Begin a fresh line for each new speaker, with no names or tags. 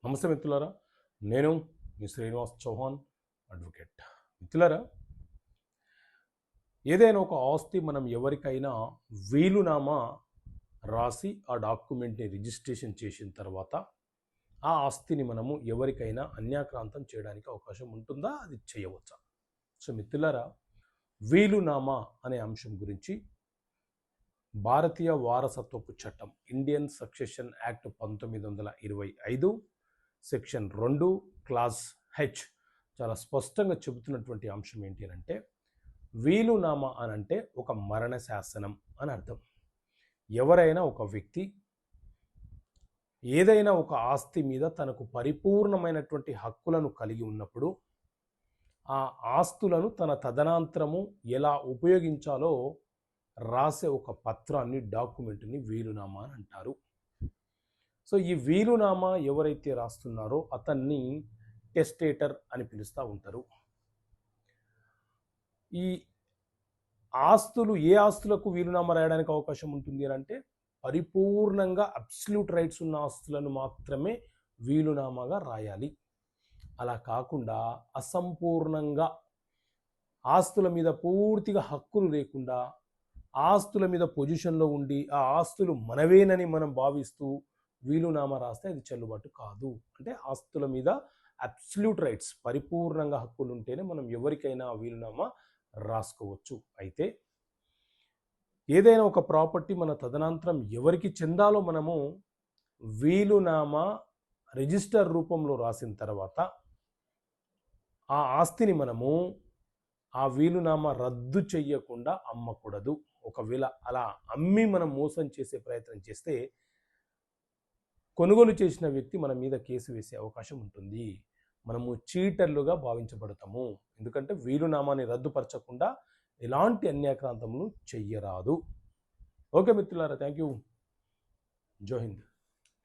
నమస్తే మిత్రులారా, నేను మీ శ్రీనివాస్ చౌహాన్ అడ్వకేట్. మిత్రులారా, ఏదైనా ఒక ఆస్తి మనం ఎవరికైనా వీలునామా రాసి ఆ డాక్యుమెంట్ని రిజిస్ట్రేషన్ చేసిన తర్వాత ఆ ఆస్తిని మనము ఎవరికైనా అన్యాక్రాంతం చేయడానికి అవకాశం ఉంటుందా, అది చేయవచ్చా? సో మిత్రులారా, వీలునామా అనే అంశం గురించి భారతీయ వారసత్వపు చట్టం Indian succession act 1925 section 2 class H చాలా స్పష్టంగా చెబుతున్నటువంటి అంశం ఏంటి అని అంటే, వీలునామా అని అంటే ఒక మరణ శాసనం అని అర్థం. ఎవరైనా ఒక వ్యక్తి ఏదైనా ఒక ఆస్తి మీద తనకు పరిపూర్ణమైనటువంటి హక్కులను కలిగి ఉన్నప్పుడు ఆ ఆస్తులను తన తదనంతరము ఎలా ఉపయోగించాలో రాసే ఒక పత్రాన్ని, డాక్యుమెంట్ని వీలునామా అని అంటారు. సో ఈ వీలునామా ఎవరైతే రాస్తున్నారో అతన్ని టెస్టేటర్ అని పిలుస్తూ ఉంటారు. ఈ ఆస్తులు ఏ ఆస్తులకు వీలునామా రాయడానికి అవకాశం ఉంటుంది అని అంటే, పరిపూర్ణంగా అబ్సల్యూట్ రైట్స్ ఉన్న ఆస్తులను మాత్రమే వీలునామాగా రాయాలి. అలా కాకుండా అసంపూర్ణంగా ఆస్తుల మీద పూర్తిగా హక్కులు లేకుండా ఆస్తుల మీద పొజిషన్లో ఉండి ఆ ఆస్తులు మనవేనని మనం భావిస్తూ వీలునామా రాస్తే అది చెల్లుబాటు కాదు. అంటే ఆస్తుల మీద అబ్సల్యూట్ రైట్స్, పరిపూర్ణంగా హక్కులు ఉంటేనే మనం ఎవరికైనా వీలునామా రాసుకోవచ్చు. అయితే ఏదైనా ఒక ప్రాపర్టీ మన తదనంతరం ఎవరికి చెందాలో మనము వీలునామా రిజిస్టర్ రూపంలో రాసిన తర్వాత ఆ ఆస్తిని మనము ఆ వీలునామా రద్దు చెయ్యకుండా అమ్మకూడదు. ఒకవేళ అలా అమ్మి మనం మోసం చేసే ప్రయత్నం చేస్తే కొనుగోలు చేసిన వ్యక్తి మన మీద కేసు వేసే అవకాశం ఉంటుంది. మనము చీటర్లుగా భావించబడతాము. ఎందుకంటే వీలునామాని రద్దుపరచకుండా ఎలాంటి అన్యాక్రాంతములు చెయ్యరాదు. ఓకే మిత్రులారా, థ్యాంక్ యూ. జై హింద్.